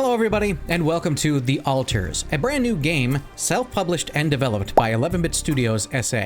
Hello everybody, and welcome to The Alters, a brand new game self-published and developed by 11-Bit Studios SA.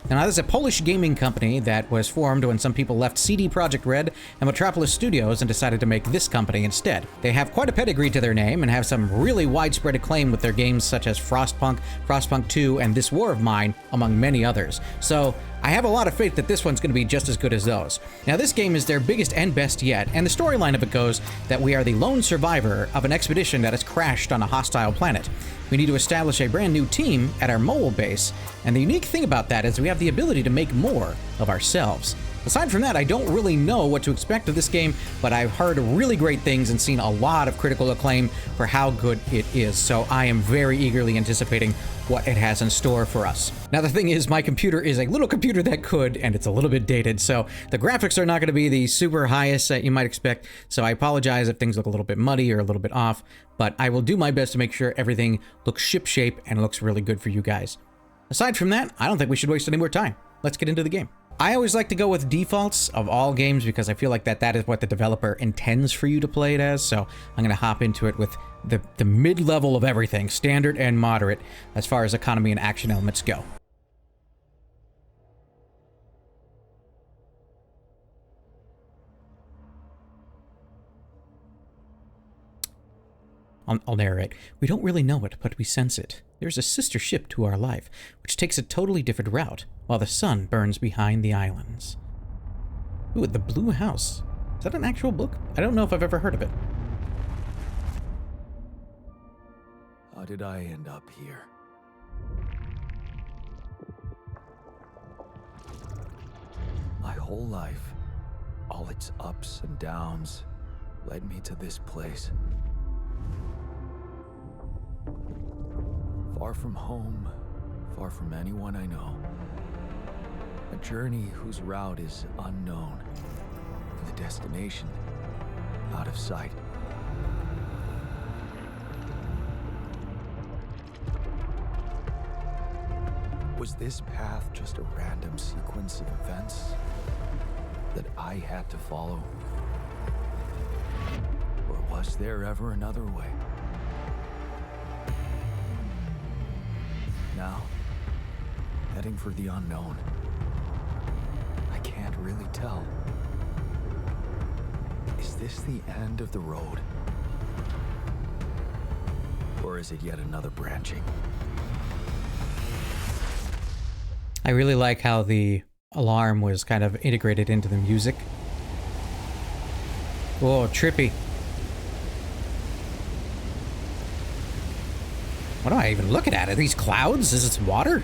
Now this is a Polish gaming company that was formed when some people left CD Projekt Red and Metropolis Studios and decided to make this company instead. They have quite a pedigree to their name and have some really widespread acclaim with their games such as Frostpunk, Frostpunk 2, and This War of Mine, among many others. So I have a lot of faith that this one's going to be just as good as those. Now this game is their biggest and best yet, and the storyline of it goes that we are the lone survivor of an expedition that has crashed on a hostile planet. We need to establish a brand new team at our mole base, and the unique thing about that is we have the ability to make more of ourselves. Aside from that, I don't really know what to expect of this game, but I've heard really great things and seen a lot of critical acclaim for how good it is, so I am very eagerly anticipating what it has in store for us. Now the thing is, my computer is a little computer that could, and it's a little bit dated, so the graphics are not going to be the super highest that you might expect, so I apologize if things look a little bit muddy or a little bit off, but I will do my best to make sure everything looks shipshape and looks really good for you guys. Aside from that, I don't think we should waste any more time. Let's get into the game. I always like to go with defaults of all games because I feel like that is what the developer intends for you to play it as, so I'm going to hop into it with the mid-level of everything, standard and moderate, as far as economy and action elements go. I'll narrate. We don't really know it, but we sense it. There's a sister ship to our life, which takes a totally different route, while the sun burns behind the islands. Ooh, The Blue House. Is that an actual book? I don't know if I've ever heard of it. How did I end up here? My whole life, all its ups and downs, led me to this place. Far from home, far from anyone I know. A journey whose route is unknown, and the destination out of sight. Was this path just a random sequence of events that I had to follow? Or was there ever another way? Now, heading for the unknown. I can't really tell. Is this the end of the road? Or is it yet another branching? I really like how the alarm was kind of integrated into the music. Whoa, trippy. What am I even looking at? Are these clouds? Is this water?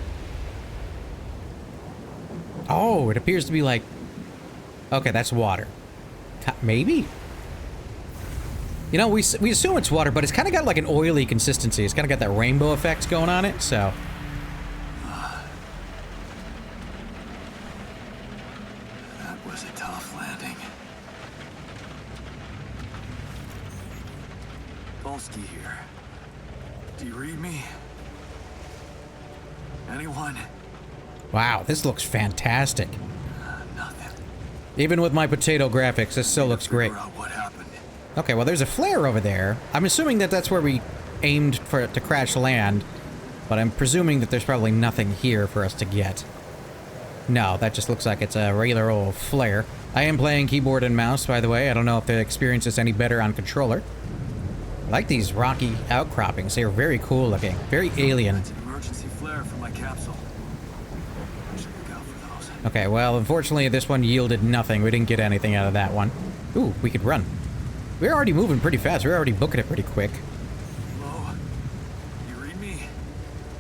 Oh, it appears to be like... Okay, that's water. Maybe? You know, we assume it's water, but it's kind of got like an oily consistency. It's kind of got that rainbow effect going on it, so... That was a tough landing. BlueSky here. Do you read me? Anyone? Wow, this looks fantastic. Nothing. Even with my potato graphics, this still looks great. Figure out what happened. Okay, well, there's a flare over there. I'm assuming that that's where we aimed for it to crash land, but I'm presuming that there's probably nothing here for us to get. No, that just looks like it's a regular old flare. I am playing keyboard and mouse, by the way. I don't know if the experience is any better on controller. I like these rocky outcroppings. They are very cool looking. Very alien. That's an emergency flare for my capsule. I should look out for those. Okay, well, unfortunately, this one yielded nothing. We didn't get anything out of that one. Ooh, we could run. We're already moving pretty fast. We're already booking it pretty quick. Hello? You read me?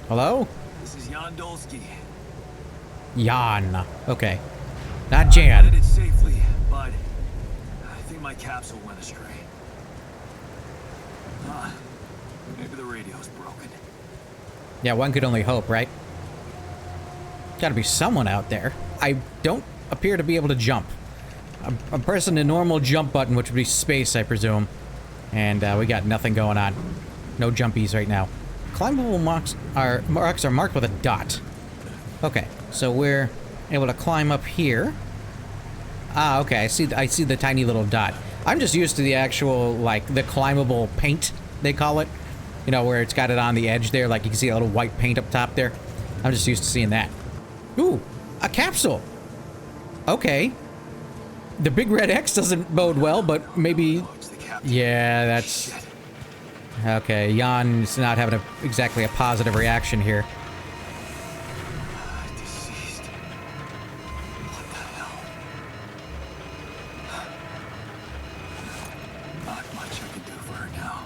Hello? This is Jan Dolsky. Jan. Okay. Not Jan. I landed safely, but I think my capsule went astray. Maybe the radio's broken. Yeah, one could only hope, right? Gotta be someone out there. I don't appear to be able to jump. I'm pressing the normal jump button, which would be space, I presume. And we got nothing going on. No jumpies right now. Climbable marks are marked with a dot. Okay, so we're able to climb up here. Ah, okay, I see the tiny little dot. I'm just used to the actual, like, the climbable paint they call it. You know, where it's got it on the edge there, like you can see a little white paint up top there. I'm just used to seeing that. Ooh, a capsule. Okay. The big red X doesn't bode well, but maybe... Yeah, that's... Okay, Jan's not having exactly a positive reaction here. Deceased. What the hell? Not much I can do for her now.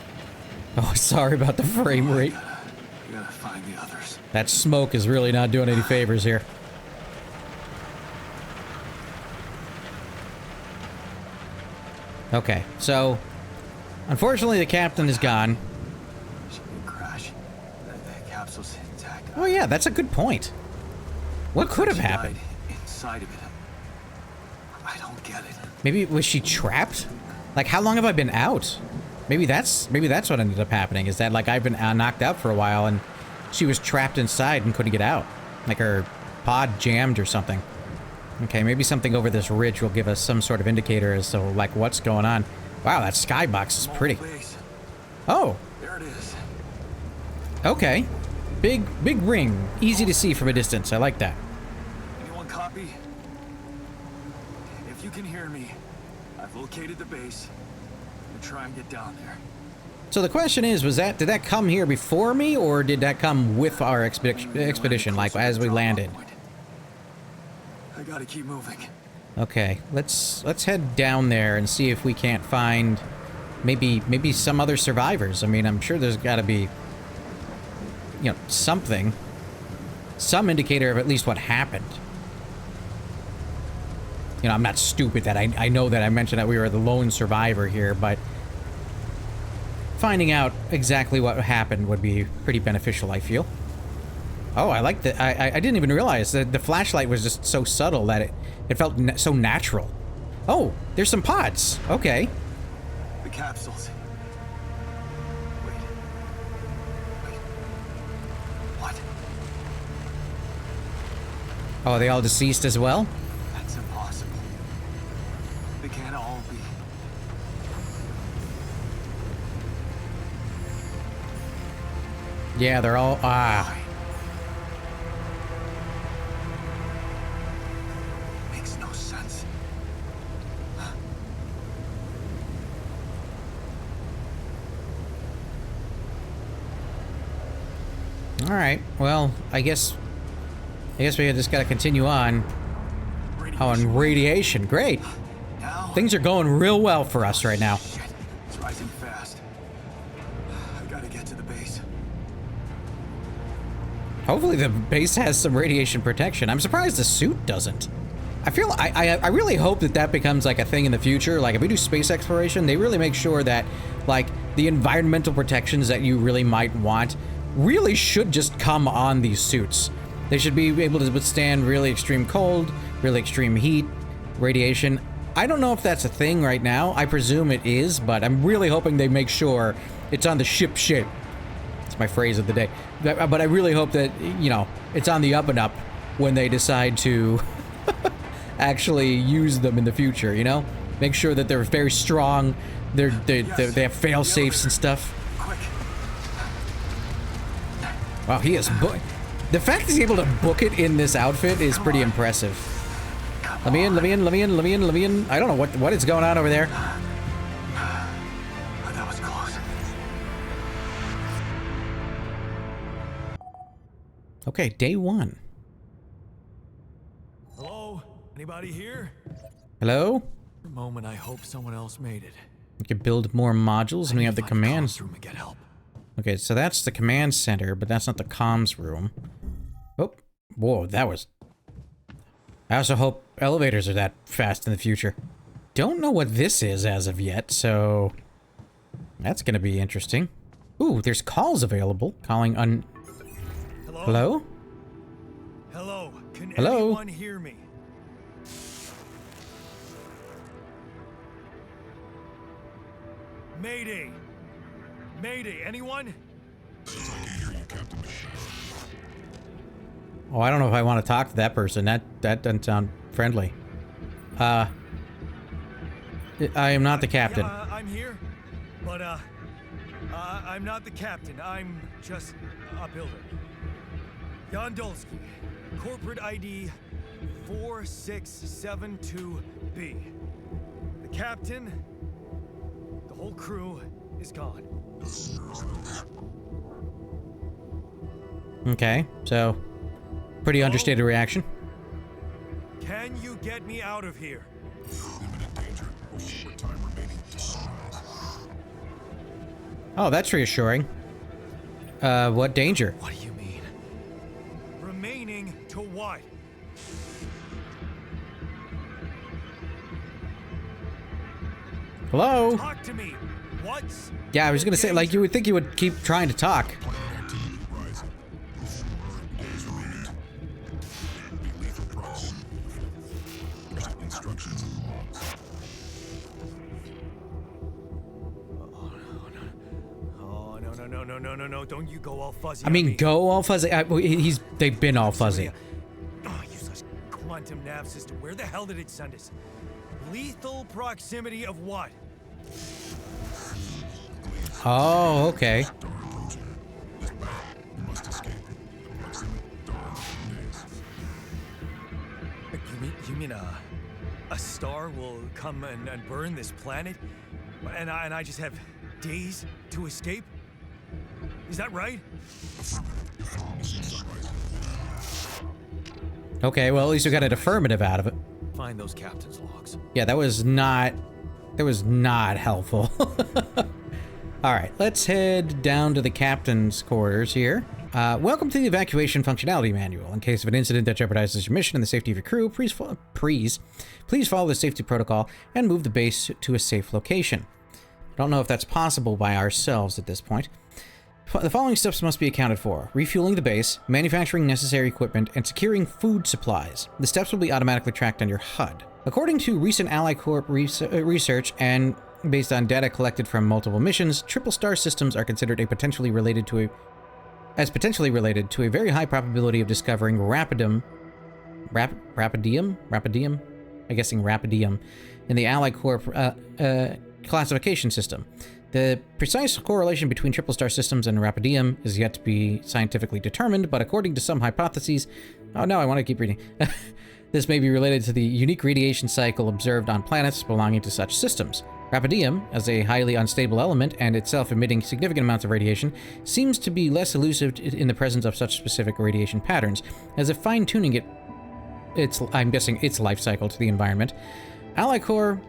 Oh, sorry about the frame rate. We gotta find the others. That smoke is really not doing any favors here. Okay, so unfortunately the captain is gone. She didn't crash. The capsule's intact. Oh yeah, that's a good point. What could have She happened? died inside of it. I don't get it. Maybe was she trapped? Like how long have I been out? Maybe that's what ended up happening. Is that like I've been knocked out for a while and she was trapped inside and couldn't get out, like her pod jammed or something. Okay, maybe something over this ridge will give us some sort of indicator as to, like, what's going on. Wow, that skybox is pretty. Oh. There it is. Okay. Big ring. Easy to see from a distance. I like that. Anyone copy? If you can hear me, I've located the base. I'm gonna try and get down there. So the question is, did that come here before me, or did that come with our expedition, like, as we landed? I gotta keep moving. Okay, let's head down there and see if we can't find maybe some other survivors. I mean, I'm sure there's got to be, you know, something, some indicator of at least what happened. You know, I'm not stupid that I know that I mentioned that we were the lone survivor here, but finding out exactly what happened would be pretty beneficial, I feel. Oh, I like that. I didn't even realize that the flashlight was just so subtle that it felt so natural. Oh, there's some pods. Okay. The capsules. Wait. What? Oh, are they all deceased as well? That's impossible. They can't all be. Yeah, they're all... Makes no sense. All right. Well, I guess we just got to continue on. Oh, and radiation. Great. Now, Things are going real well for us right now. shit. It's rising fast. I gotta get to the base. Hopefully the base has some radiation protection. I'm surprised the suit doesn't. I really hope that becomes like a thing in the future. Like if we do space exploration, they really make sure that like the environmental protections that you really might want really should just come on these suits. They should be able to withstand really extreme cold, really extreme heat, radiation. I don't know if that's a thing right now. I presume it is, but I'm really hoping they make sure it's on the ship shape. That's my phrase of the day. But I really hope that, you know, it's on the up and up when they decide to actually use them in the future, you know? Make sure that they're very strong, they have fail safes and stuff. Quick. Wow, he is the fact he's able to book it in this outfit is pretty impressive. Let me in. I don't know what is going on over there. Oh, that was close. Okay, day 1. Hello? Anybody here? Hello? For a moment, I hope someone else made it. We can build more modules, and we have the commands. Room and get help. Okay, so that's the command center, but that's not the comms room. Oh, whoa, that was... I also hope elevators are that fast in the future. Don't know what this is as of yet, so... That's gonna be interesting. Ooh, there's calls available. Calling on... Hello? Hello? Hello? Can Hello? anyone hear me? Mayday! Mayday, anyone? Oh, I don't know if I want to talk to that person. That doesn't sound friendly. I am not the captain. Yeah, I'm here. But, I'm not the captain. I'm just a builder. Yondolski, corporate ID 4672B. The captain, the whole crew is gone. Okay, so pretty understated reaction. Can you get me out of here? Imminent danger. Short time remaining to survive. Oh, that's reassuring. What danger? What do you mean? Remaining to what? Hello? Talk to me. What's Yeah, I was gonna say, like, you would think you would keep trying to talk. Activity rising. 4 days remaining. Be lethal proximity. Instructions and logs. Oh, no. Don't you go all fuzzy. I on mean, me. go all fuzzy. They've been all fuzzy. Oh, useless quantum nav system. Where the hell did it send us? Lethal proximity of what? Oh, okay. Star approaching. This battle, we must escape. Approximate dawn days. You mean a star will come and burn this planet, and I just have days to escape? Is that right? Okay, well, at least we got an affirmative out of it. Find those captain's logs. Yeah, that was not helpful. All right, let's head down to the captain's quarters here. Welcome to the evacuation functionality manual. In case of an incident that jeopardizes your mission and the safety of your crew, please follow the safety protocol and move the base to a safe location. I don't know if that's possible by ourselves at this point. The following steps must be accounted for: refueling the base, manufacturing necessary equipment, and securing food supplies. The steps will be automatically tracked on your HUD. According to recent Ally Corp research and based on data collected from multiple missions, triple star systems are considered potentially related to a very high probability of discovering rapidium. I'm guessing rapidium in the Ally Corp classification system. The precise correlation between triple star systems and rapidium is yet to be scientifically determined, but according to some hypotheses, oh no, I want to keep reading. This may be related to the unique radiation cycle observed on planets belonging to such systems. Rapidium, as a highly unstable element and itself emitting significant amounts of radiation, seems to be less elusive in the presence of such specific radiation patterns, as if fine-tuning I'm guessing its life cycle to the environment. Ally Corps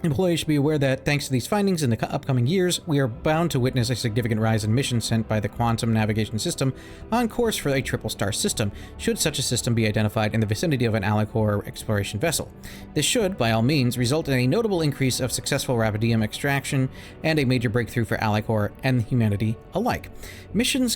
employees should be aware that, thanks to these findings in the upcoming years, we are bound to witness a significant rise in missions sent by the quantum navigation system on course for a triple star system, should such a system be identified in the vicinity of an Ally Corps exploration vessel. This should, by all means, result in a notable increase of successful rapidium extraction and a major breakthrough for Ally Corps and humanity alike. Mission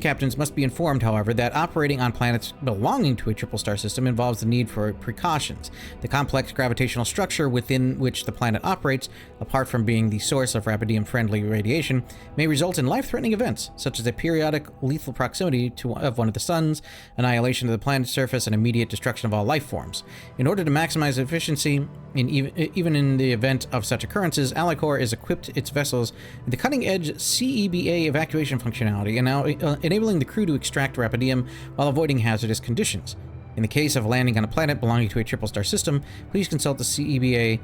captains must be informed, however, that operating on planets belonging to a triple star system involves the need for precautions. The complex gravitational structure within which the planet operates, apart from being the source of rapidium-friendly radiation, may result in life-threatening events, such as a periodic lethal proximity of one of the suns, annihilation of the planet's surface, and immediate destruction of all life forms. In order to maximize efficiency, even in the event of such occurrences, Ally Corps is equipped its vessels with the cutting-edge CEBA evacuation functionality, and now enabling the crew to extract rapidium while avoiding hazardous conditions. In the case of landing on a planet belonging to a triple star system, please consult the CEBA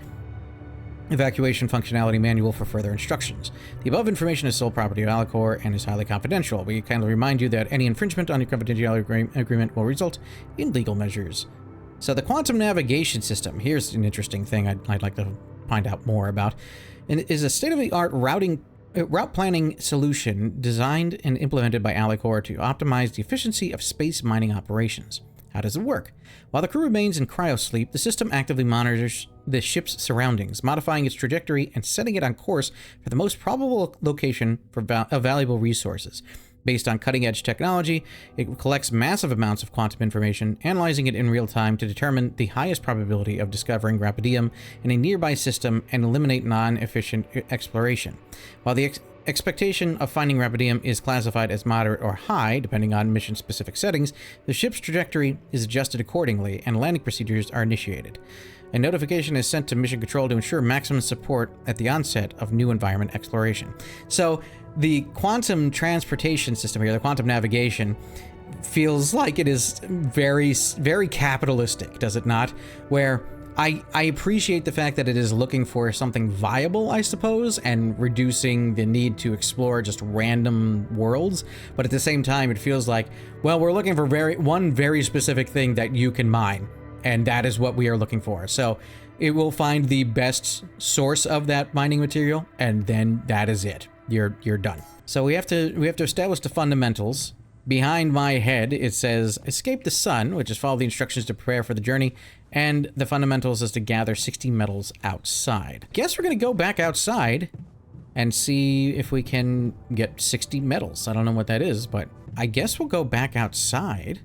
evacuation functionality manual for further instructions. The above information is sole property of Ally Corps and is highly confidential. We kindly remind you that any infringement on your confidentiality agreement will result in legal measures. So the quantum navigation system, here's an interesting thing I'd like to find out more about, and it is a state-of-the-art route planning solution designed and implemented by Ally Corps to optimize the efficiency of space mining operations. How does it work? While the crew remains in cryosleep, the system actively monitors the ship's surroundings, modifying its trajectory and setting it on course for the most probable location of valuable resources. Based on cutting-edge technology, it collects massive amounts of quantum information, analyzing it in real time to determine the highest probability of discovering rapidium in a nearby system and eliminate non-efficient exploration. While the expectation of finding rubidium is classified as moderate or high, depending on mission-specific settings, the ship's trajectory is adjusted accordingly, and landing procedures are initiated. A notification is sent to Mission Control to ensure maximum support at the onset of new environment exploration. So, the quantum transportation system here, the quantum navigation, feels like it is very, very capitalistic, does it not? Where I appreciate the fact that it is looking for something viable, I suppose, and reducing the need to explore just random worlds. But at the same time, it feels like, well, we're looking for one very specific thing that you can mine, and that is what we are looking for. So it will find the best source of that mining material, and then that is it. You're done. So we have to establish the fundamentals. Behind my head, it says, escape the sun, which is follow the instructions to prepare for the journey, and the fundamentals is to gather 60 metals outside. Guess we're going to go back outside and see if we can get 60 metals. I don't know what that is, but I guess we'll go back outside.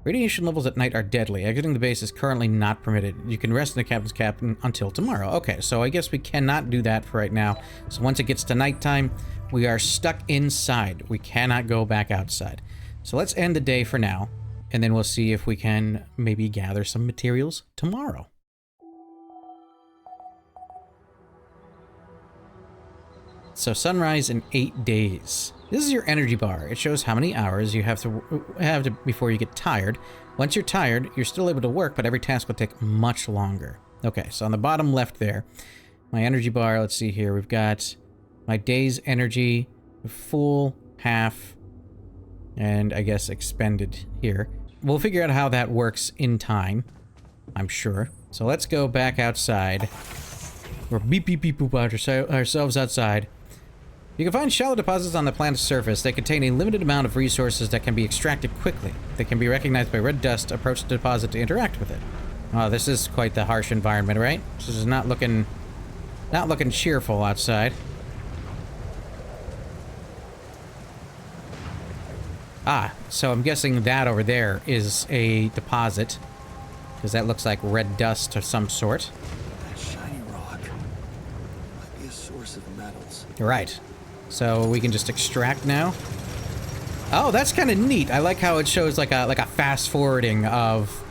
Radiation levels at night are deadly. Exiting the base is currently not permitted. You can rest in the captain's cabin until tomorrow. Okay, so I guess we cannot do that for right now. So once it gets to nighttime, we are stuck inside. We cannot go back outside. So let's end the day for now, and then we'll see if we can maybe gather some materials tomorrow. So sunrise in 8 days. This is your energy bar. It shows how many hours you have to before you get tired. Once you're tired, you're still able to work, but every task will take much longer. Okay, so on the bottom left there, my energy bar, let's see here, we've got my day's energy, full, half, and I guess expended here. We'll figure out how that works in time, I'm sure. So let's go back outside. We're beep beep beep boop ourselves outside. You can find shallow deposits on the planet's surface. They contain a limited amount of resources that can be extracted quickly. They can be recognized by red dust. Approach the deposit to interact with it. Oh, this is quite the harsh environment, right? This is not looking cheerful outside. Ah, so I'm guessing that over there is a deposit, because that looks like red dust of some sort. That shiny rock might be a source of metals. Right. So we can just extract now. Oh, that's kind of neat. I like how it shows like a fast forwarding of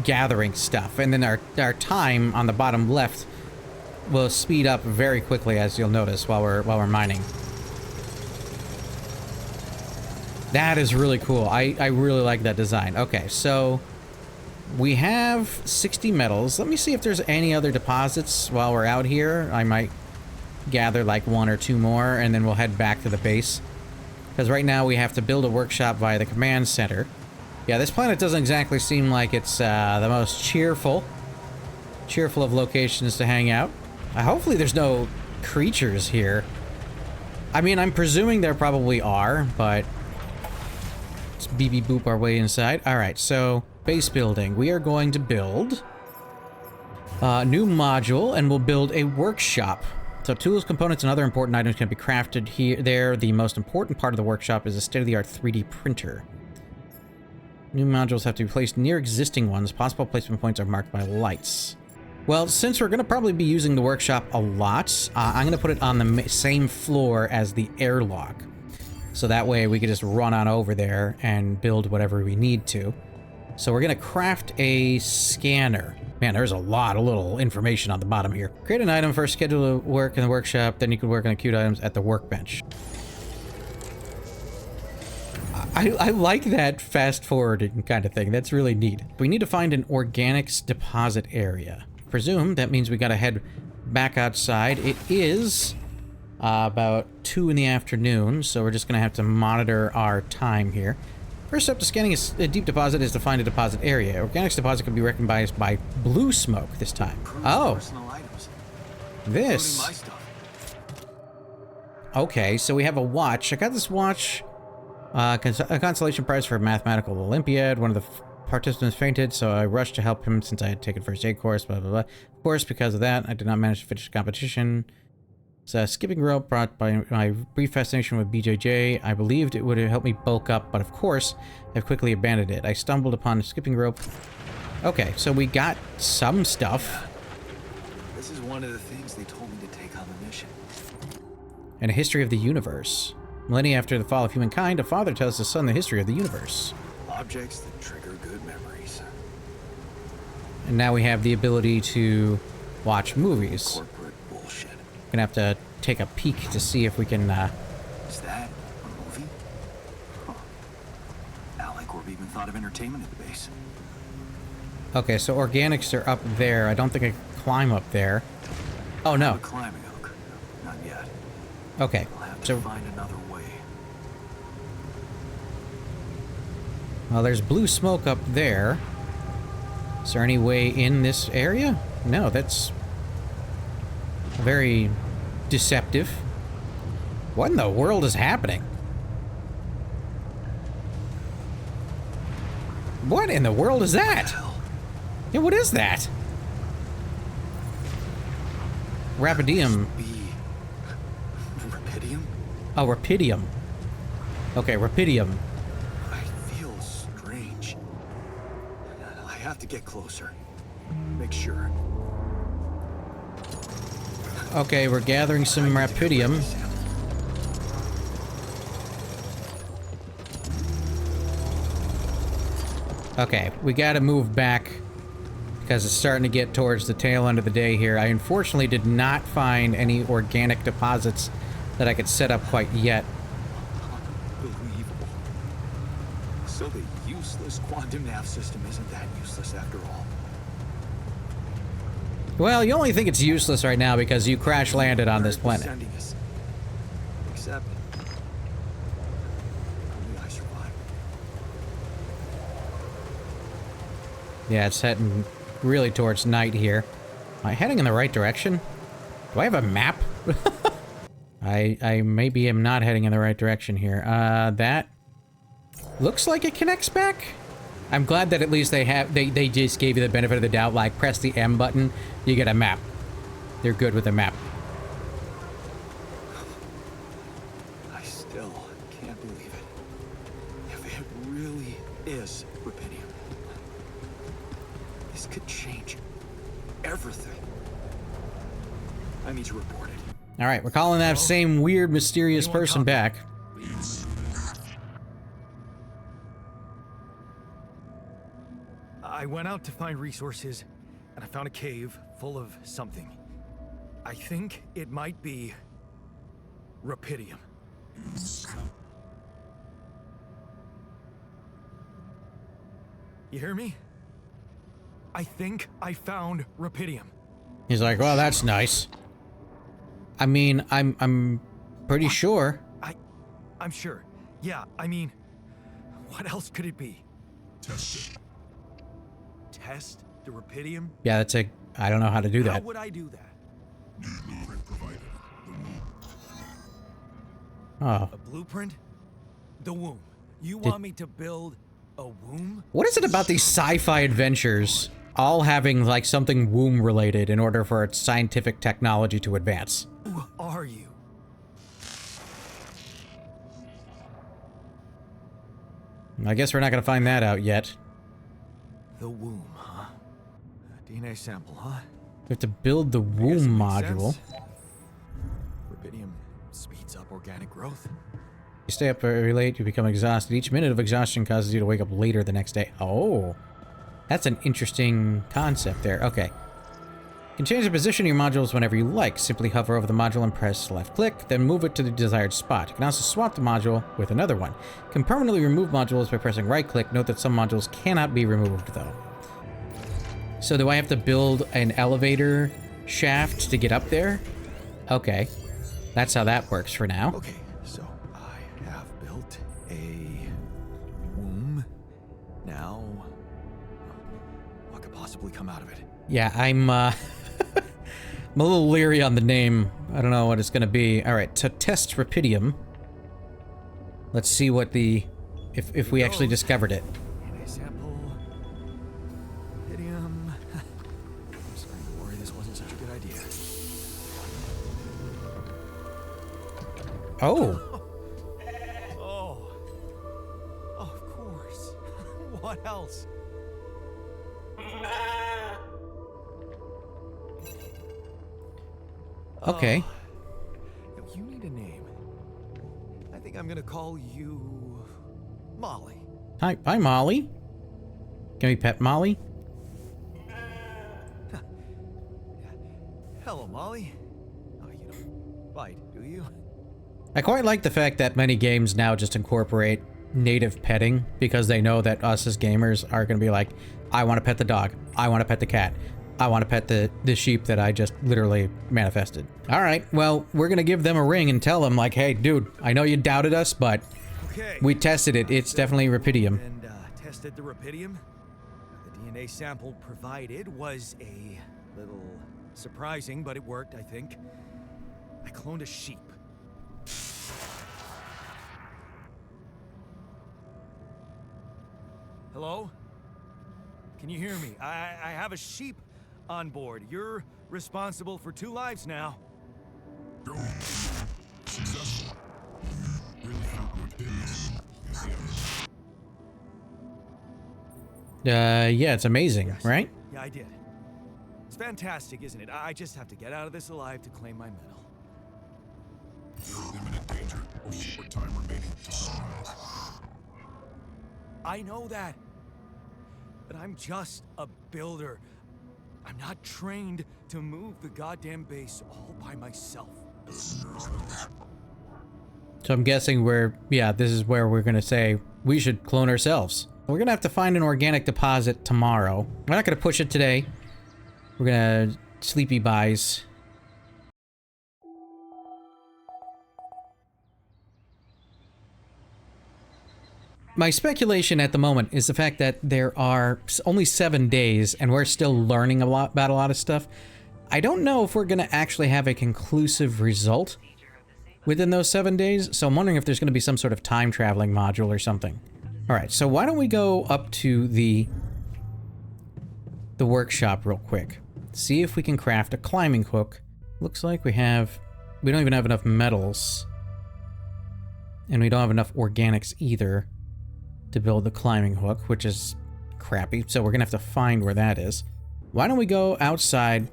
gathering stuff, and then our time on the bottom left will speed up very quickly, as you'll notice while we're mining. That is really cool. I really like that design. Okay, so we have 60 metals. Let me see if there's any other deposits while we're out here. I might gather like 1 or 2 more, and then we'll head back to the base. Because right now we have to build a workshop via the command center. Yeah, this planet doesn't exactly seem like it's the most cheerful of locations to hang out. Hopefully there's no creatures here. I mean, I'm presuming there probably are, but let's beep boop our way inside. Alright, so base building. We are going to build a new module, and we'll build a workshop. So tools, components, and other important items can be crafted here. The most important part of the workshop is a state-of-the-art 3D printer. New modules have to be placed near existing ones. Possible placement points are marked by lights. Well, since we're going to probably be using the workshop a lot, I'm going to put it on the same floor as the airlock. So that way we can just run on over there and build whatever we need to. So we're going to craft a scanner. Man, there's a lot of little information on the bottom here. Create an item first, schedule to work in the workshop, then you can work on queued items at the workbench. I like that fast-forwarding kind of thing. That's really neat. We need to find an organics deposit area. Presume that means we gotta head back outside. It is about 2 in the afternoon, so we're just gonna have to monitor our time here. First step to scanning a deep deposit is to find a deposit area. Organics deposit can be recognized by blue smoke this time. Oh, this. Okay, so we have a watch. I got this watch. A consolation prize for a mathematical Olympiad. One of the participants fainted, so I rushed to help him since I had taken first aid course, blah, blah, blah. Of course, because of that, I did not manage to finish the competition. It's a skipping rope brought by my brief fascination with BJJ. I believed it would have helped me bulk up, but of course, I've quickly abandoned it. I stumbled upon a skipping rope. Okay, so we got some stuff. This is one of the things they told me to take on the mission. and a history of the universe. Millennia after the fall of humankind, a father tells his son the history of the universe. Objects that trigger good memories. And now we have the ability to watch movies. Corporate bullshit. Gonna have to take a peek to see if we can, Is that a movie? Huh. Alicorp even thought of entertainment at the base. Okay, so organics are up there. I don't think I can climb up there. Oh, no. A climbing hook. Not yet. Okay, I'll have to so... find another way. Well, there's blue smoke up there. Is there any way in this area? No, that's... very deceptive. What in the world is happening? What in the world is that? Hell. Yeah, what is that? Rapidium. Rapidium? Oh, rapidium. Okay, rapidium. I feel strange. I have to get closer. Make sure. Okay, we're gathering some rapidium. Okay, we gotta move back because it's starting to get towards the tail end of the day here. I unfortunately did not find any organic deposits that I could set up quite yet. Unbelievable. So the useless quantum nav system isn't that useless after all. Well, you only think it's useless right now because you crash landed on this planet. Sending us. Except only I survived. Yeah, it's heading really towards night here. Am I heading in the right direction? Do I have a map? I maybe am not heading in the right direction here. That looks like it connects back. I'm glad that at least they just gave you the benefit of the doubt, like press the M button, you get a map. They're good with a map. I still can't believe it. If it really is rubidium, this could change everything. I need to report it. All right, we're calling that same weird, mysterious person back. I went out to find resources, and I found a cave full of something. I think it might be rapidium. You hear me? I think I found rapidium. He's like, well, that's nice. I mean, I'm pretty sure. I'm sure. Yeah, I mean, what else could it be? Test it. Test the rapidium? Yeah, that's a... I don't know how to do How that. would I do that? New blueprint provided. The womb. Oh. A blueprint? The womb. You want me to build a womb? What is it about these sci-fi adventures all having, like, something womb-related in order for its scientific technology to advance? Who are you? I guess we're not gonna find that out yet. The womb, huh? A DNA sample, huh? We have to build the I guess it womb makes module. sense. Rubidium speeds up organic growth. You stay up very late, you become exhausted. Each minute of exhaustion causes you to wake up later the next day. Oh. That's an interesting concept there. Okay. You can change the position of your modules whenever you like. Simply hover over the module and press left click, then move it to the desired spot. You can also swap the module with another one. You can permanently remove modules by pressing right click. Note that some modules cannot be removed though. So do I have to build an elevator shaft to get up there? Okay. That's how that works for now. Okay, so I have built a womb. Now, what could possibly come out of it? Yeah, I'm I'm a little leery on the name. I don't know what it's gonna be. Alright, to test rapidium. Let's see what the... if we actually discovered it. DNA sample. Rapidium. I'm starting to worry this wasn't such a good idea. Oh! Oh. Of course. What else? Okay. You need a name. gonna call you Molly. Hi, Molly. Can we pet Molly? Hello, Molly. Oh, you don't bite, do you? I quite like the fact that many games now just incorporate native petting because they know that us as gamers are going to be like, I want to pet the dog. I want to pet the cat. I want to pet the sheep that I just literally manifested. All right, well, we're going to give them a ring and tell them like, hey, dude, I know you doubted us, but Okay. we tested it. It's definitely Rapidium. And tested the Rapidium. The DNA sample provided was a little surprising, but it worked, I think. I cloned a sheep. Hello? Can you hear me? I have a sheep on board. You're responsible for 2 lives now. Go. Successful. Really found what it is the evidence. Yeah, it's amazing, Yes. right? Yeah, I did. It's fantastic, isn't it? I just have to get out of this alive to claim my medal. You're in imminent danger. Only short time remaining to sunrise. I know that. But I'm just a builder. I'm not trained to move the goddamn base all by myself. So I'm guessing this is where we're going to say we should clone ourselves. We're going to have to find an organic deposit tomorrow. We're not going to push it today. We're going to sleepy buys. My speculation at the moment is the fact that there are only 7 days and we're still learning about a lot of stuff. I don't know if we're going to actually have a conclusive result within those 7 days, so I'm wondering if there's going to be some sort of time traveling module or something. All right, so why don't we go up to the workshop real quick. See if we can craft a climbing hook. Looks like we don't even have enough metals. And we don't have enough organics either to build the climbing hook, which is crappy. So we're gonna have to find where that is. Why don't we go outside?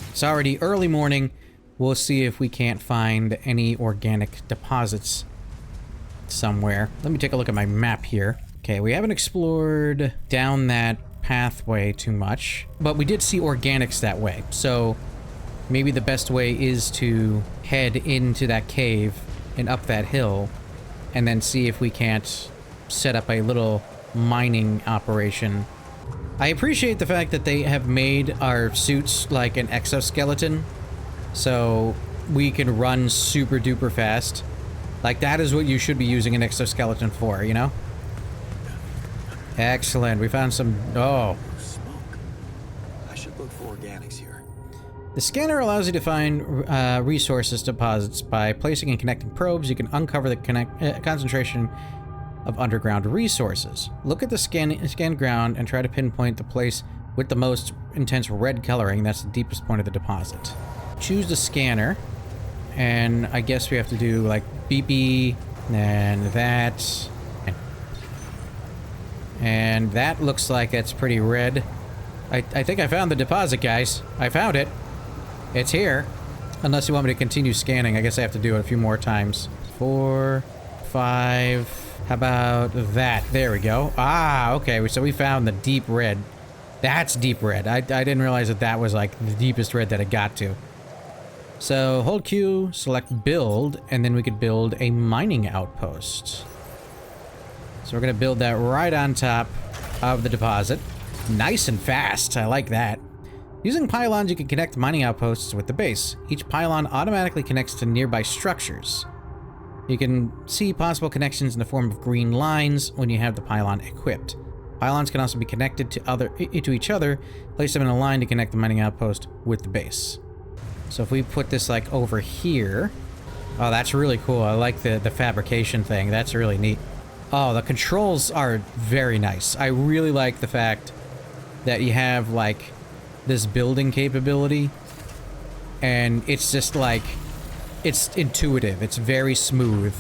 It's already early morning. We'll see if we can't find any organic deposits somewhere. Let me take a look at my map here. Okay, we haven't explored down that pathway too much, but we did see organics that way. So maybe the best way is to head into that cave and up that hill and then see if we can't set up a little mining operation. I appreciate the fact that they have made our suits like an exoskeleton, so we can run super duper fast. Like, that is what you should be using an exoskeleton for, you know? Excellent. We found some... Oh. Smoke. I should look for organics here. The scanner allows you to find resources deposits. By placing and connecting probes, you can uncover the concentration of underground resources. Look at the scanned ground and try to pinpoint the place with the most intense red coloring. That's the deepest point of the deposit. Choose the scanner, and I guess we have to do like BP and that. And that looks like it's pretty red. I think I found the deposit, guys. I found it. It's here. Unless you want me to continue scanning, I guess I have to do it a few more times. 4, 5... How about that? There we go. Ah, okay. So we found the deep red. That's deep red. I didn't realize that that was like the deepest red that it got to. So hold Q, select build, and then we could build a mining outpost. So we're going to build that right on top of the deposit. Nice and fast. I like that. Using pylons, you can connect mining outposts with the base. Each pylon automatically connects to nearby structures. You can see possible connections in the form of green lines when you have the pylon equipped. Pylons can also be connected to each other. Place them in a line to connect the mining outpost with the base. So if we put this like over here... Oh, that's really cool. I like the fabrication thing. That's really neat. Oh, the controls are very nice. I really like the fact that you have like this building capability. And it's just like... It's intuitive. It's very smooth.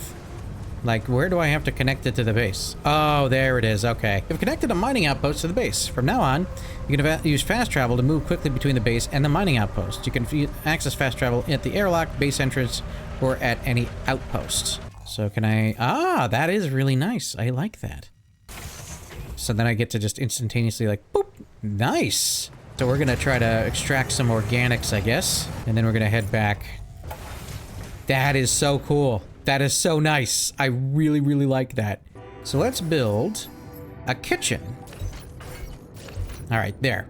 Like, where do I have to connect it to the base? Oh, there it is. Okay. You've connected a mining outpost to the base. From now on, you can use fast travel to move quickly between the base and the mining outpost. You can access fast travel at the airlock, base entrance, or at any outpost. So can I... Ah, that is really nice. I like that. So then I get to just instantaneously like, boop. Nice. So we're gonna try to extract some organics, I guess. And then we're gonna head back. That is so cool. That is so nice. I really, really like that. So let's build a kitchen. All right, there.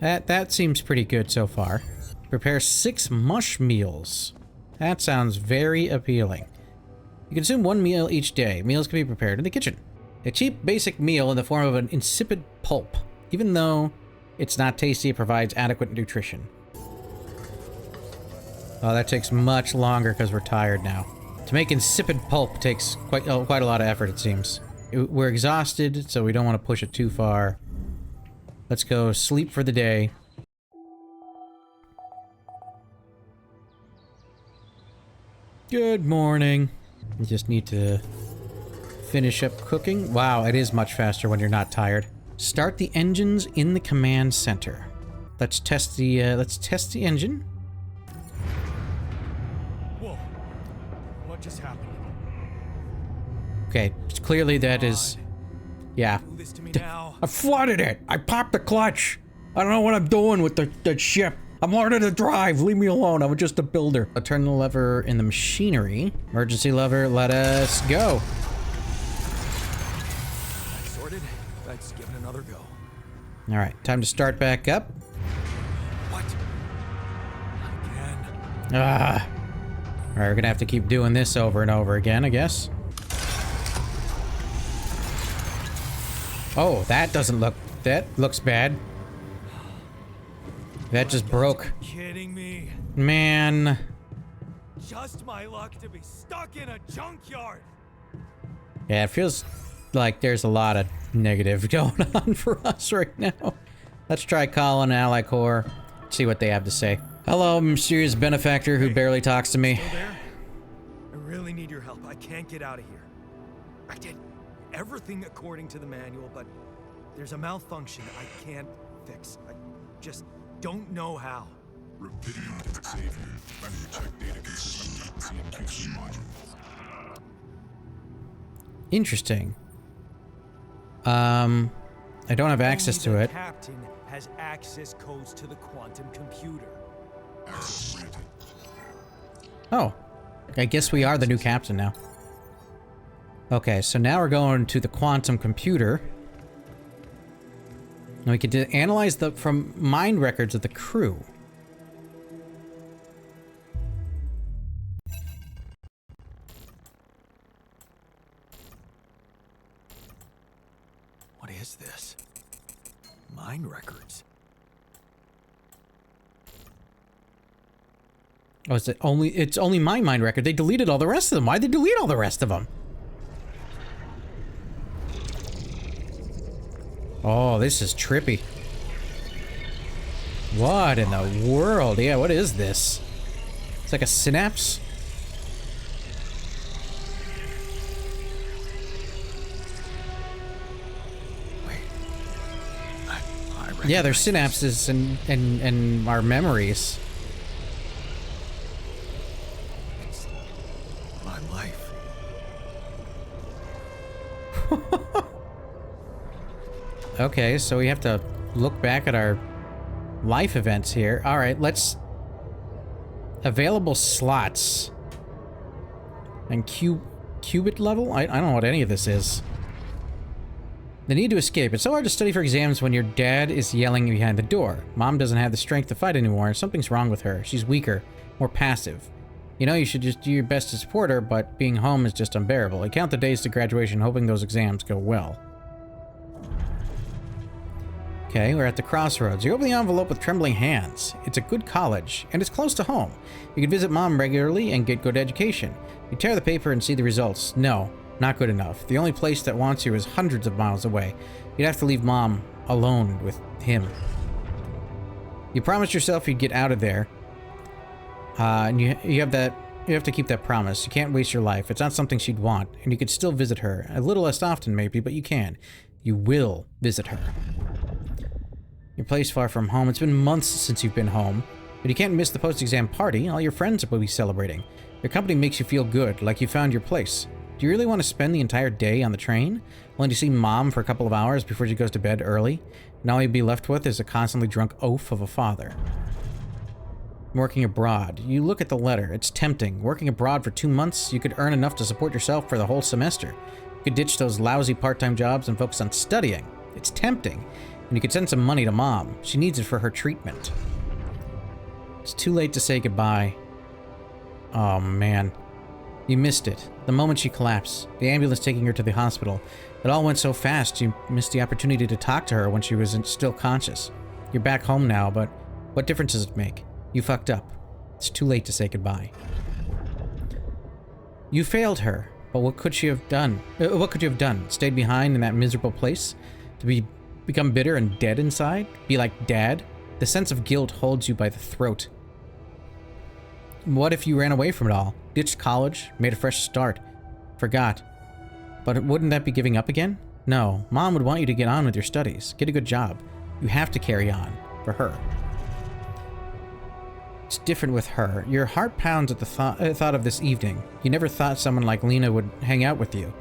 That seems pretty good so far. Prepare 6 mush meals. That sounds very appealing. You consume 1 meal each day. Meals can be prepared in the kitchen. A cheap, basic meal in the form of an insipid pulp. Even though it's not tasty, it provides adequate nutrition. Oh, that takes much longer because we're tired now. To make insipid pulp takes quite a lot of effort, it seems. We're exhausted, so we don't want to push it too far. Let's go sleep for the day. Good morning. You just need to finish up cooking. Wow, it is much faster when you're not tired. Start the engines in the command center. Let's test the engine. Whoa. What just happened? Okay, clearly that is... Yeah. Do this to me now. I flooded it! I popped the clutch! I don't know what I'm doing with the ship. I'm learning to drive. Leave me alone. I'm just a builder. I'll turn the lever in the machinery. Emergency lever. Let us go. That's sorted. Let's give it another go. All right. Time to start back up. What? Again? Ah. All right. We're going to have to keep doing this over and over again, I guess. Oh, that doesn't look... That looks bad. That just broke. Kidding me? Man. Just my luck to be stuck in a junkyard. Yeah, it feels like there's a lot of negative going on for us right now. Let's try calling Ally Corps. See what they have to say. Hello, mysterious benefactor who barely talks to me. Still there? I really need your help. I can't get out of here. I did everything according to the manual, but there's a malfunction I can't fix. I just don't know how. Rapidium can save you. I need to check databases on the CMQC module. Interesting. I don't have access to Only it. the captain has access codes to the quantum computer. Access granted. Oh. I guess we are the new captain now. Okay, so now we're going to the quantum computer. And we can analyze from mind records of the crew. What is this? Mine records. Oh, is it only... It's only my mind record. They deleted all the rest of them. Why'd they delete all the rest of them? Oh, this is trippy. What in the world? Yeah, what is this? It's like a synapse? Wait. I Yeah, they're recognize synapses and our memories. this. It's my life. Okay, so we have to look back at our life events here. All right, let's... Available slots. And qubit level? I don't know what any of this is. The need to escape. It's so hard to study for exams when your dad is yelling behind the door. Mom doesn't have the strength to fight anymore, and something's wrong with her. She's weaker, more passive. You know you should just do your best to support her, but being home is just unbearable. I count the days to graduation, hoping those exams go well. Okay, we're at the crossroads. You open the envelope with trembling hands. It's a good college, and it's close to home. You can visit Mom regularly and get good education. You tear the paper and see the results. No, not good enough. The only place that wants you is hundreds of miles away. You'd have to leave Mom alone with him. You promised yourself you'd get out of there. And you have to keep that promise. You can't waste your life. It's not something she'd want, and you could still visit her. A little less often, maybe, but you can. You will visit her. Your place far from home. It's been months since you've been home. But you can't miss the post-exam party. All your friends will be celebrating. Your company makes you feel good, like you found your place. Do you really want to spend the entire day on the train, only to see Mom for a couple of hours before she goes to bed early, and all you'd be left with is a constantly drunk oaf of a father? Working abroad. You look at the letter. It's tempting. Working abroad for 2 months, you could earn enough to support yourself for the whole semester. You could ditch those lousy part-time jobs and focus on studying. It's tempting. And you could send some money to Mom. She needs it for her treatment. It's too late to say goodbye. Oh, man. You missed it. The moment she collapsed. The ambulance taking her to the hospital. It all went so fast, you missed the opportunity to talk to her when she was still conscious. You're back home now, but what difference does it make? You fucked up. It's too late to say goodbye. You failed her, but what could she have done? What could you have done? Stayed behind in that miserable place? To become bitter and dead inside? Be like Dad? The sense of guilt holds you by the throat. What if you ran away from it all? Ditched college? Made a fresh start? Forgot? But wouldn't that be giving up again? No. Mom would want you to get on with your studies. Get a good job. You have to carry on. For her. It's different with her. Your heart pounds at the thought of this evening. You never thought someone like Lena would hang out with you.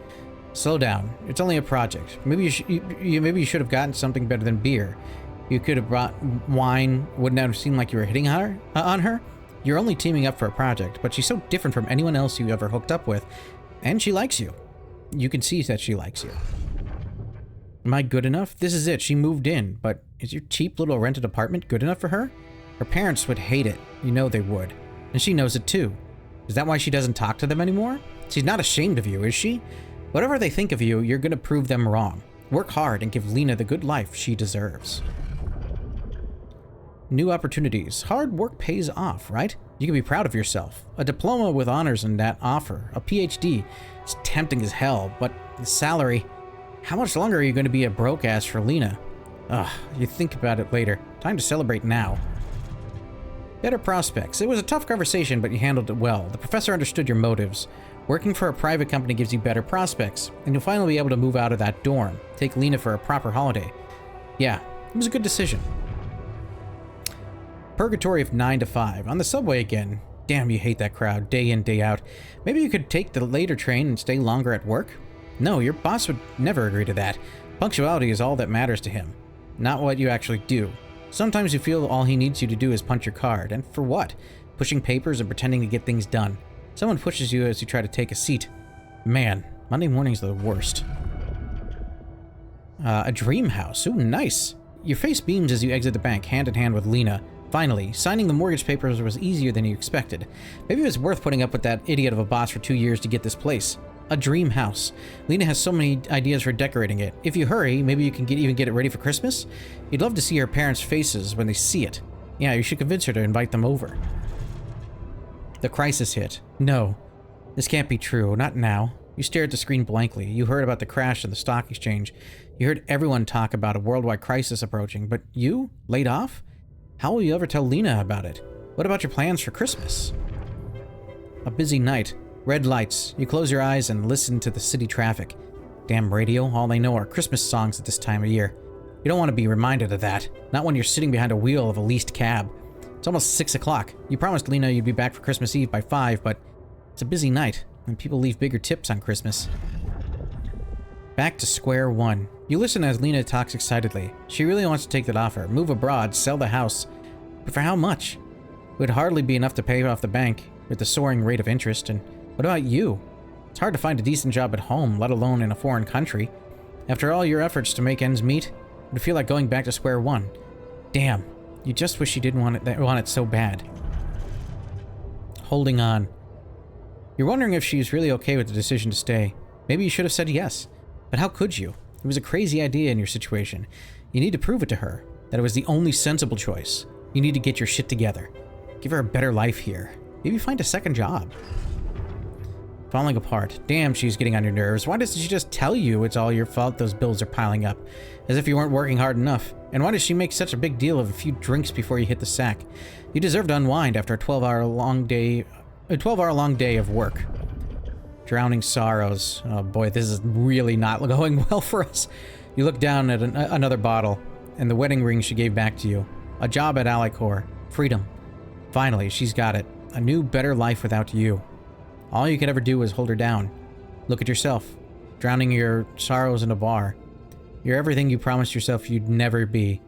Slow down. It's only a project. Maybe you should have gotten something better than beer. You could have brought wine. Wouldn't that have seemed like you were hitting on her? You're only teaming up for a project, but she's so different from anyone else you ever hooked up with, and she likes you. You can see that she likes you. Am I good enough? This is it. She moved in, but is your cheap little rented apartment good enough for her? Her parents would hate it. You know they would. And she knows it too. Is that why she doesn't talk to them anymore? She's not ashamed of you, is she? Whatever they think of you, you're gonna prove them wrong. Work hard and give Lena the good life she deserves. New opportunities. Hard work pays off, right? You can be proud of yourself. A diploma with honors in that offer. A PhD. It's tempting as hell, but the salary... How much longer are you going to be a broke ass for Lena? Ugh, you think about it later. Time to celebrate now. Better prospects. It was a tough conversation, but you handled it well. The professor understood your motives. Working for a private company gives you better prospects, and you'll finally be able to move out of that dorm. Take Lena for a proper holiday. Yeah, it was a good decision. Purgatory of 9 to 5. On the subway again. Damn, you hate that crowd, day in, day out. Maybe you could take the later train and stay longer at work? No, your boss would never agree to that. Punctuality is all that matters to him, not what you actually do. Sometimes you feel all he needs you to do is punch your card, and for what? Pushing papers and pretending to get things done. Someone pushes you as you try to take a seat. Man, Monday mornings are the worst. A dream house. Ooh, nice. Your face beams as you exit the bank, hand in hand with Lena. Finally, signing the mortgage papers was easier than you expected. Maybe it was worth putting up with that idiot of a boss for 2 years to get this place. A dream house. Lena has so many ideas for decorating it. If you hurry, maybe you can even get it ready for Christmas? You'd love to see her parents' faces when they see it. Yeah, you should convince her to invite them over. The crisis hit. No. This can't be true. Not now. You stare at the screen blankly. You heard about the crash of the stock exchange. You heard everyone talk about a worldwide crisis approaching. But you? Laid off? How will you ever tell Lena about it? What about your plans for Christmas? A busy night. Red lights. You close your eyes and listen to the city traffic. Damn radio, all they know are Christmas songs at this time of year. You don't want to be reminded of that. Not when you're sitting behind a wheel of a leased cab. It's almost 6 o'clock. You promised Lena you'd be back for Christmas Eve by 5, but it's a busy night, and people leave bigger tips on Christmas. Back to square one. You listen as Lena talks excitedly. She really wants to take that offer, move abroad, sell the house. But for how much? It would hardly be enough to pay off the bank, with the soaring rate of interest, and what about you? It's hard to find a decent job at home, let alone in a foreign country. After all your efforts to make ends meet, it would feel like going back to square one. Damn, you just wish you didn't want it so bad. Holding on. You're wondering if she's really okay with the decision to stay. Maybe you should have said yes. But how could you? It was a crazy idea in your situation. You need to prove it to her, that it was the only sensible choice. You need to get your shit together. Give her a better life here. Maybe find a second job. Falling apart. Damn, she's getting on your nerves. Why doesn't she just tell you it's all your fault those bills are piling up? As if you weren't working hard enough. And why does she make such a big deal of a few drinks before you hit the sack? You deserve to unwind after a 12-hour-long day of work. Drowning sorrows. Oh boy, this is really not going well for us. You look down at another bottle, and the wedding ring she gave back to you. A job at Alicor. Freedom. Finally, she's got it. A new, better life without you. All you could ever do was hold her down. Look at yourself, drowning your sorrows in a bar. You're everything you promised yourself you'd never be.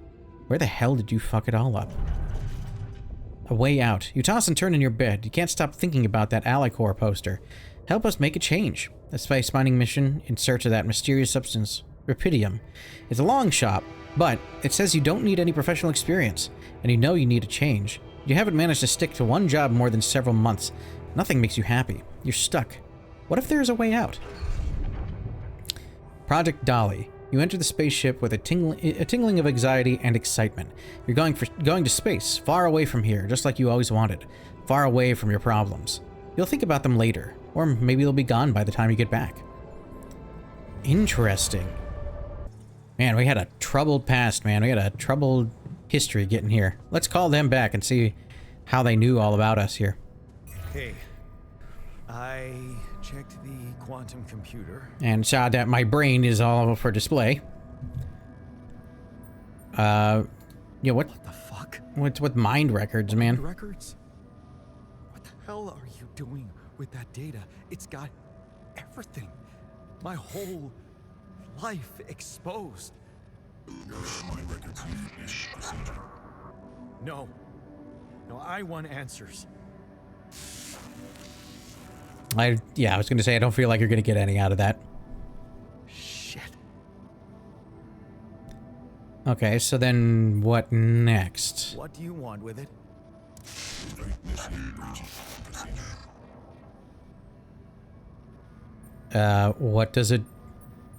Where the hell did you fuck it all up? A way out. You toss and turn in your bed. You can't stop thinking about that Alicorp poster. Help us make a change. A space mining mission in search of that mysterious substance, Rapidium. It's a long shot, but it says you don't need any professional experience, and you know you need a change. You haven't managed to stick to one job more than several months. Nothing makes you happy. You're stuck. What if there's a way out? Project Dolly. You enter the spaceship with a tingling of anxiety and excitement. You're going to space, far away from here, just like you always wanted. Far away from your problems. You'll think about them later, or maybe they'll be gone by the time you get back. Interesting. Man, we had a troubled past, man. We had a troubled history getting here. Let's call them back and see how they knew all about us here. Hey, I checked the quantum computer. And saw that my brain is all for display. Yeah, what What the fuck? what's with mind records, man? Records? What the hell are you doing with that data? It's got everything. My whole life exposed. My records need this procedure. No. No, I want answers. Yeah, I was gonna say I don't feel like you're gonna get any out of that. Shit. Okay, so then what next? What do you want with it? Initiate branching procedure.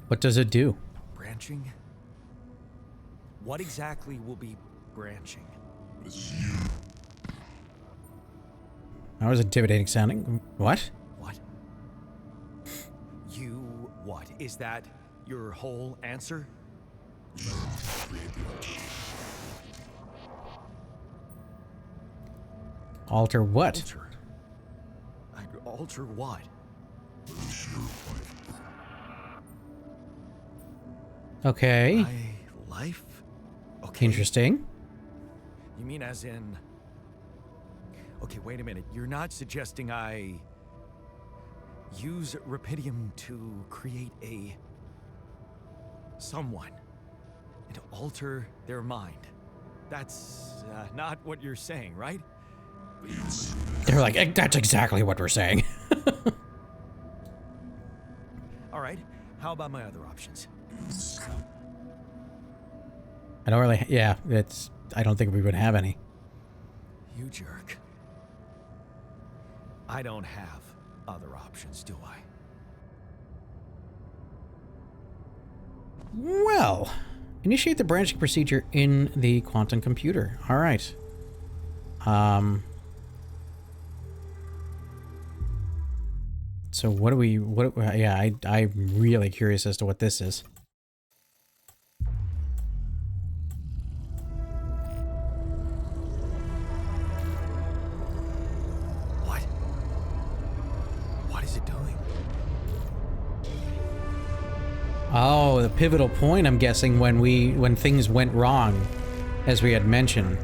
What does it do? Branching? What exactly will be branching? This is you. That was intimidating sounding. What? What? You what? Is that your whole answer? You create the altar. Alter what? Alter? I'd alter what? Release your life. Okay. My life? Okay. Interesting. You mean as in... Okay, wait a minute. You're not suggesting I use Rapidium to create a... someone and alter their mind. That's not what you're saying, right? They're like, that's exactly what we're saying. All right. How about my other options? I don't really, yeah, I don't think we would have any. You jerk. I don't have other options, do I? Well, initiate the branching procedure in the quantum computer. All right. So what do we, yeah, I'm really curious as to what this is. What is it doing? Oh, the pivotal point, I'm guessing, when things went wrong, as we had mentioned.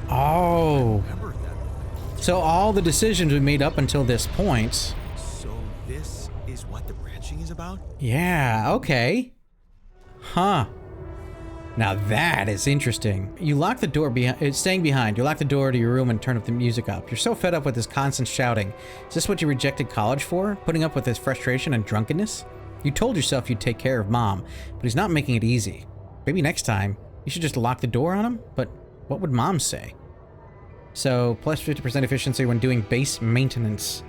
Oh. Remember that. So all the decisions we made up until this point. So this is what the branching is about? Yeah, okay. Huh. Now that is interesting. You lock the door behind, staying behind. You lock the door to your room and turn up the music up. You're so fed up with this constant shouting. Is this what you rejected college for? Putting up with this frustration and drunkenness? You told yourself you'd take care of Mom, but he's not making it easy. Maybe next time, you should just lock the door on him? But what would Mom say? So, plus 50% efficiency when doing base maintenance.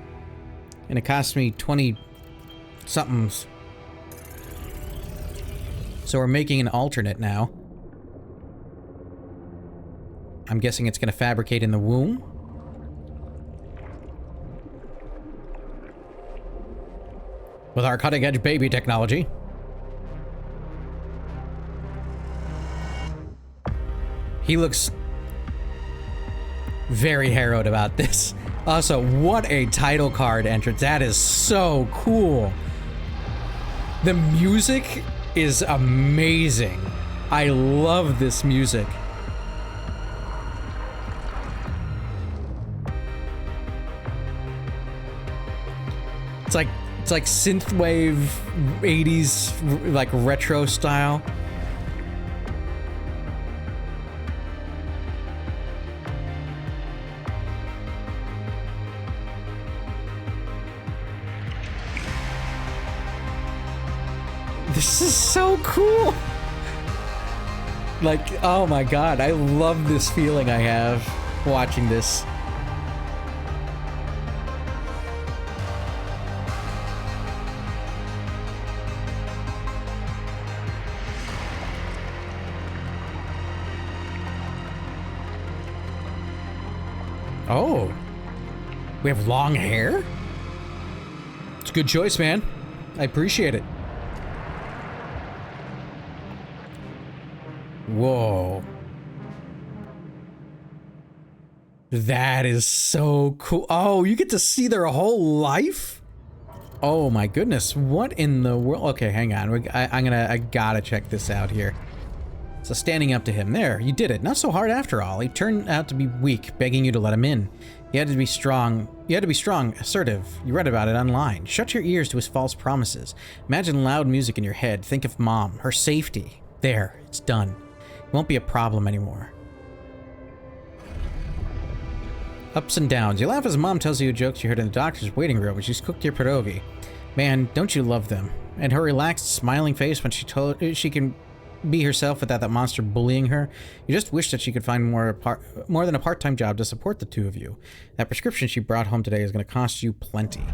And it costs me 20-somethings. So we're making an alternate now. I'm guessing it's going to fabricate in the womb. With our cutting-edge baby technology. He looks very harrowed about this. Also, what a title card entrance. That is so cool. The music is amazing. I love this music. It's like synthwave 80s like retro style. This is so cool. Like, oh my god, I love this feeling I have watching this. Oh, we have long hair? It's a good choice, man. I appreciate it. Whoa. That is so cool. Oh, you get to see their whole life? Oh my goodness, what in the world? Okay, hang on. I gotta check this out here. So standing up to him, there, you did it. Not so hard after all. He turned out to be weak, begging you to let him in. You had to be strong. You had to be strong, assertive. You read about it online. Shut your ears to his false promises. Imagine loud music in your head. Think of Mom, her safety. There, it's done. It won't be a problem anymore. Ups and downs. You laugh as Mom tells you jokes you heard in the doctor's waiting room when she's cooked your pierogi. Man, don't you love them? And her relaxed, smiling face when she told she can be herself without that monster bullying her. You just wish that she could find more than a part-time job to support the two of you. That prescription she brought home today is going to cost you plenty.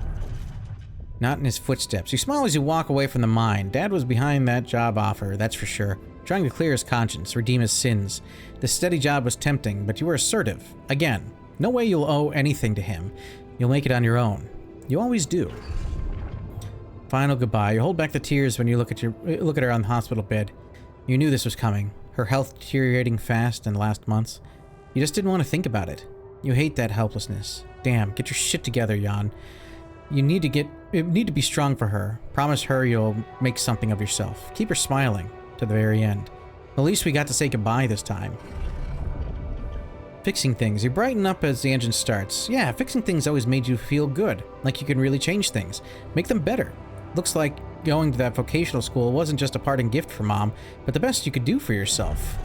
Not in his footsteps. You smile as you walk away from the mine. Dad was behind that job offer, that's for sure. Trying to clear his conscience, redeem his sins. The steady job was tempting, but you were assertive. Again, no way you'll owe anything to him. You'll make it on your own. You always do. Final goodbye. You hold back the tears when you look at her on the hospital bed. You knew this was coming. Her health deteriorating fast in the last months. You just didn't want to think about it. You hate that helplessness. Damn, get your shit together, Jan. You need to be strong for her. Promise her you'll make something of yourself. Keep her smiling to the very end. At least we got to say goodbye this time. Fixing things. You brighten up as the engine starts. Yeah, fixing things always made you feel good. Like you can really change things. Make them better. Looks like going to that vocational school wasn't just a parting gift for Mom, but the best you could do for yourself.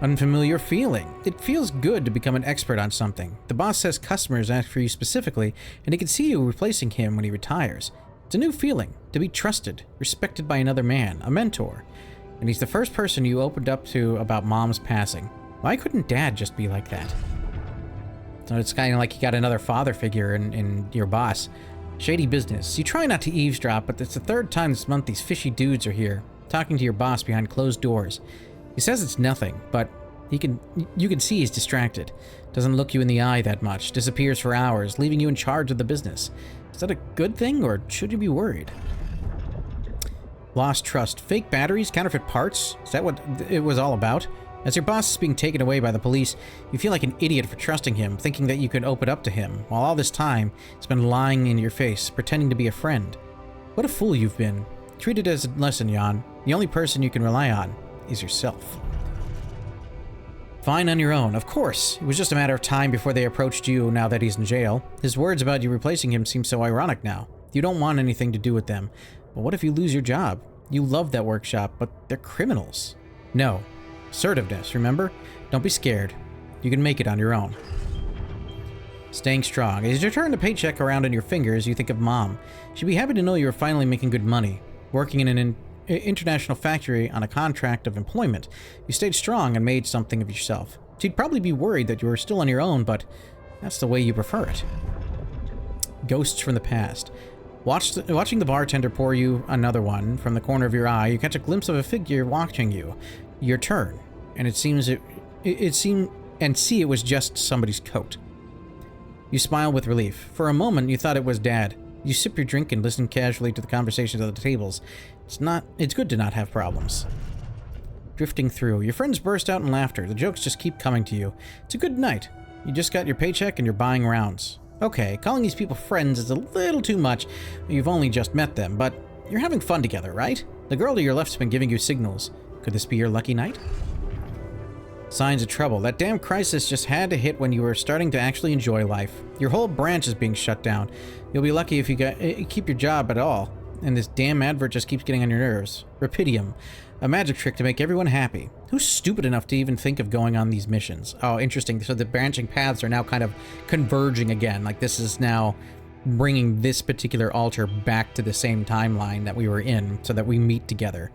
Unfamiliar feeling. It feels good to become an expert on something. The boss says customers ask for you specifically, and he can see you replacing him when he retires. It's a new feeling, to be trusted, respected by another man, a mentor. And he's the first person you opened up to about Mom's passing. Why couldn't Dad just be like that? So it's kind of like you got another father figure in your boss. Shady business. You try not to eavesdrop, but it's the third time this month these fishy dudes are here, talking to your boss behind closed doors. He says it's nothing, but you can see he's distracted. Doesn't look you in the eye that much, disappears for hours, leaving you in charge of the business. Is that a good thing, or should you be worried? Lost trust. Fake batteries, counterfeit parts? Is that what it was all about? As your boss is being taken away by the police, you feel like an idiot for trusting him, thinking that you could open up to him, while all this time he's been lying in your face, pretending to be a friend. What a fool you've been. Treat it as a lesson, Jan. The only person you can rely on is yourself. Fine on your own, of course. It was just a matter of time before they approached you now that he's in jail. His words about you replacing him seem so ironic now. You don't want anything to do with them. But what if you lose your job? You love that workshop, but they're criminals. No. Assertiveness, remember? Don't be scared. You can make it on your own. Staying strong. As you turn the paycheck around in your fingers, you think of Mom. She'd be happy to know you are finally making good money. Working in an international factory on a contract of employment, you stayed strong and made something of yourself. She'd probably be worried that you were still on your own, but that's the way you prefer it. Ghosts from the past. Watching the bartender pour you another one from the corner of your eye, you catch a glimpse of a figure watching you. Your turn, and see it was just somebody's coat. You smile with relief. For a moment, you thought it was Dad. You sip your drink and listen casually to the conversations at the tables. It's good to not have problems. Drifting through. Your friends burst out in laughter. The jokes just keep coming to you. It's a good night. You just got your paycheck and you're buying rounds. Okay, calling these people friends is a little too much. You've only just met them, but you're having fun together, right? The girl to your left's been giving you signals. Could this be your lucky night? Signs of trouble. That damn crisis just had to hit when you were starting to actually enjoy life. Your whole branch is being shut down. You'll be lucky if you keep your job at all. And this damn advert just keeps getting on your nerves. Rapidium. A magic trick to make everyone happy. Who's stupid enough to even think of going on these missions? Oh, interesting. So the branching paths are now kind of converging again. Like this is now bringing this particular altar back to the same timeline that we were in so that we meet together.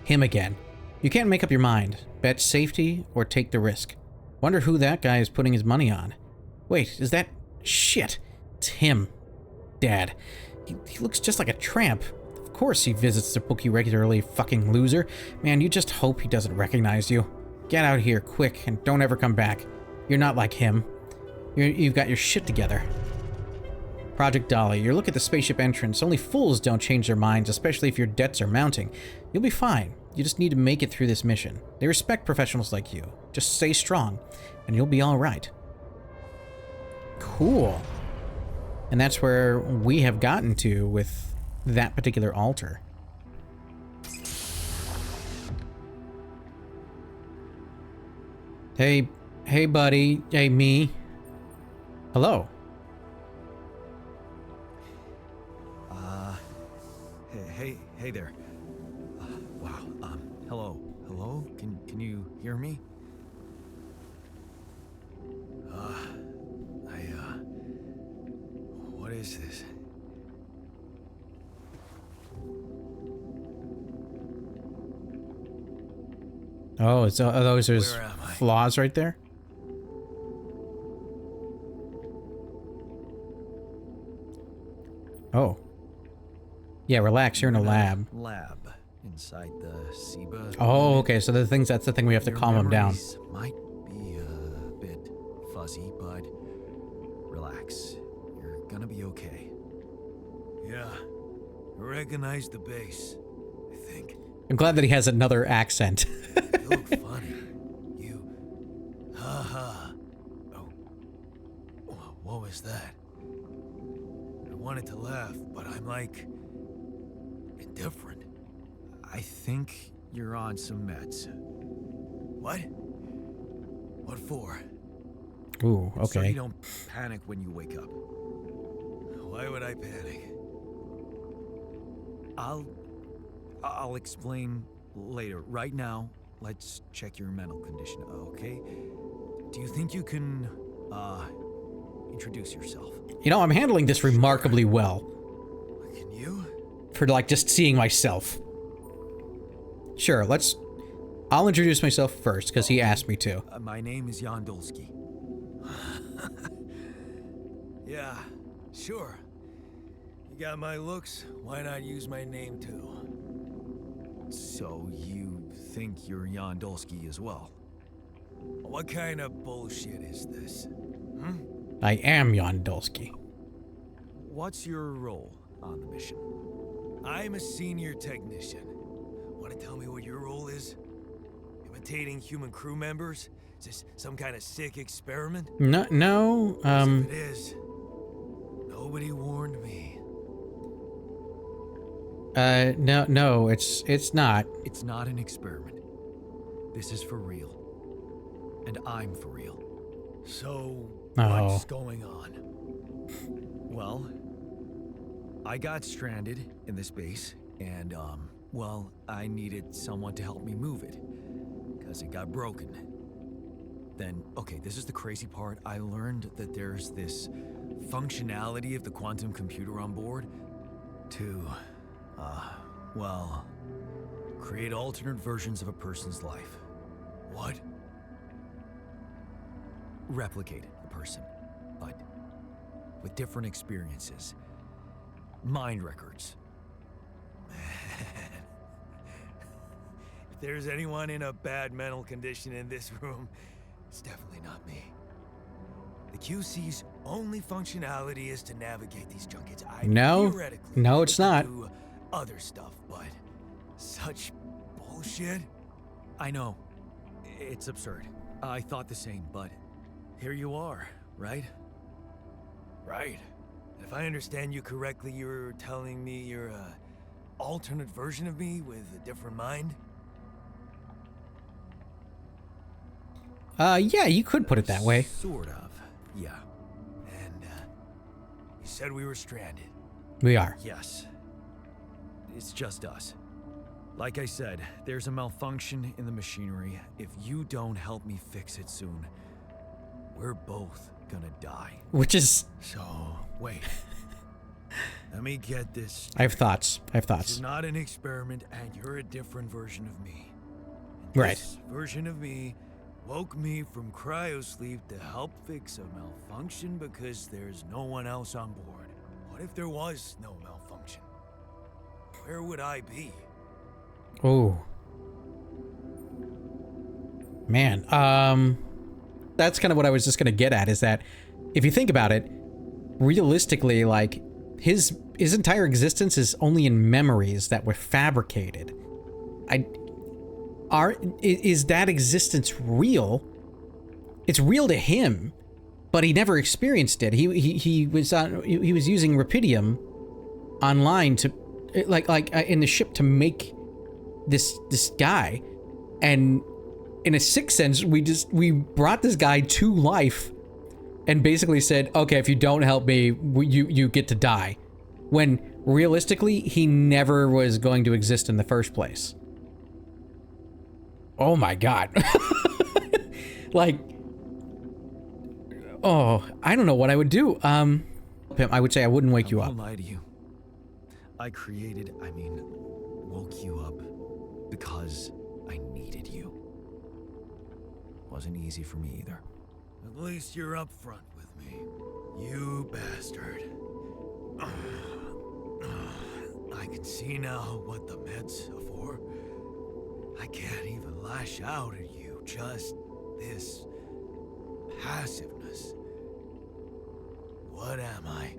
Him again. You can't make up your mind. Bet safety or take the risk. Wonder who that guy is putting his money on. Wait, is that... Shit. It's him. Dad. He looks just like a tramp. Of course he visits the bookie regularly, fucking loser. Man, you just hope he doesn't recognize you. Get out here, quick, and don't ever come back. You're not like him. You've got your shit together. Project Dolly. You look at the spaceship entrance. Only fools don't change their minds, especially if your debts are mounting. You'll be fine. You just need to make it through this mission. They respect professionals like you. Just stay strong, and you'll be all right. Cool. And that's where we have gotten to with that particular altar. Hey buddy. Hey, me. Hello. Hey there. Wow. Hello? Can you hear me? What is this? Oh, are those his flaws right there? Oh. Yeah, relax, you're in a lab. Lab inside the SIBA. Oh, okay, so that's the thing we have to calm him down. Might be a bit fuzzy, but relax. You're gonna be okay. Yeah, I recognize the base, I think. I'm glad that he has another accent. You look funny. You... Ha. Oh. What was that? I wanted to laugh, but I'm like... indifferent. I think you're on some meds. What? What for? Ooh, okay. So you don't panic when you wake up. Why would I panic? I'll explain later. Right now, let's check your mental condition, okay? Do you think you can, introduce yourself? You know, I'm handling this remarkably well. Can you? For, like, just seeing myself. Sure, I'll introduce myself first, because he asked me to. My name is Yandolski. Yeah, sure. You got my looks, why not use my name too? So you think you're Yandolski as well? What kind of bullshit is this? I am Yandolski. What's your role on the mission? I'm a senior technician. Want to tell me what your role is? Imitating human crew members? Is this some kind of sick experiment? No, If it is, nobody warned me. No, it's not. It's not an experiment. This is for real. And I'm for real. So, Oh. what's going on? Well, I got stranded in this base, and, well, I needed someone to help me move it, because it got broken. Then, okay, this is the crazy part. I learned that there's this functionality of the quantum computer on board to, well, create alternate versions of a person's life. What? Replicate a person, but with different experiences. Mind records. Man. If there's anyone in a bad mental condition in this room, it's definitely not me. The QC's only functionality is to navigate these junkets. No, it's not. Do other stuff, but such bullshit. I know. It's absurd. I thought the same, but here you are, right? Right. If I understand you correctly, you're telling me you're a alternate version of me with a different mind? Yeah, you could put it that way. Sort of, yeah. And, you said we were stranded. We are. Yes. It's just us. Like I said, there's a malfunction in the machinery. If you don't help me fix it soon, we're both gonna die. Which is... So, wait. Let me get this. I have thoughts. I have This thoughts. is not an experiment, and you're a different version of me. And Right. This version of me woke me from cryosleep to help fix a malfunction because there's no one else on board. What if there was no malfunction? Where would I be? Oh. Man, that's kind of what I was just gonna get at, is that if you think about it, realistically, like, his entire existence is only in memories that were fabricated. Is that existence real? It's real to him, but he never experienced it. He was using Rapidium online to in the ship to make this guy, and in a sixth sense, we brought this guy to life and basically said, okay, if you don't help me, you get to die. When realistically, he never was going to exist in the first place. Oh my god. Like, oh, I don't know what I would do. Pimp, I would say I wouldn't wake you I up. won't lie to you. I woke you up because I needed you. Wasn't easy for me either. At least you're upfront with me, you bastard. I can see now what the meds are for. I can't even lash out at you, just this passiveness. What am I?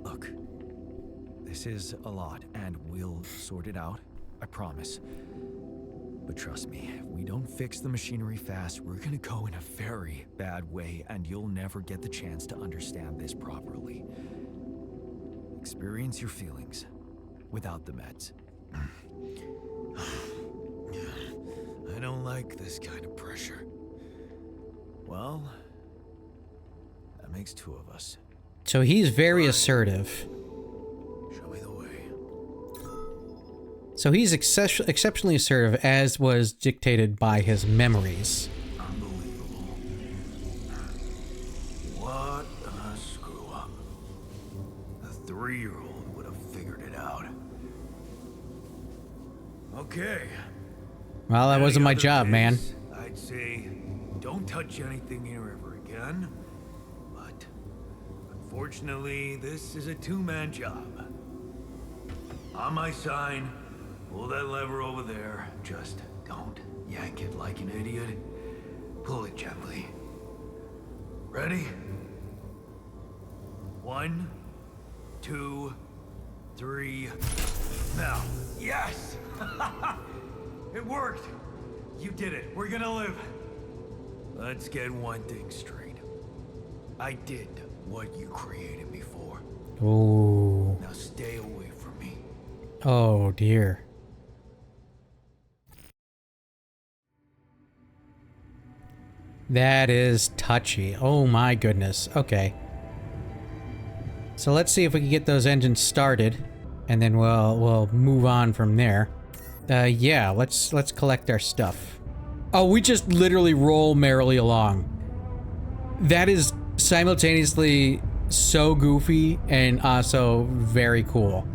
Look, this is a lot, and we'll sort it out, I promise. But trust me, if we don't fix the machinery fast, we're gonna go in a very bad way, and you'll never get the chance to understand this properly. Experience your feelings without the meds. I don't like this kind of pressure. Well, that makes two of us. So he's very assertive. Show me the way. So he's exceptionally assertive, as was dictated by his memories. Unbelievable. What a screw up. A 3-year-old would have figured it out. Okay. Well, that Any wasn't my other job, man. days, I'd say don't touch anything here ever again. But unfortunately, this is a two-man job. On my sign, pull that lever over there. Just don't yank it like an idiot. Pull it gently. Ready? 1, 2, 3. Now. Yes! It worked! You did it. We're gonna live. Let's get one thing straight. I did what you created me for. Oh. Now stay away from me. Oh, dear. That is touchy. Oh my goodness. Okay. So let's see if we can get those engines started, and then we'll move on from there. Yeah, let's collect our stuff. Oh, we just literally roll merrily along. That is simultaneously so goofy and also very cool.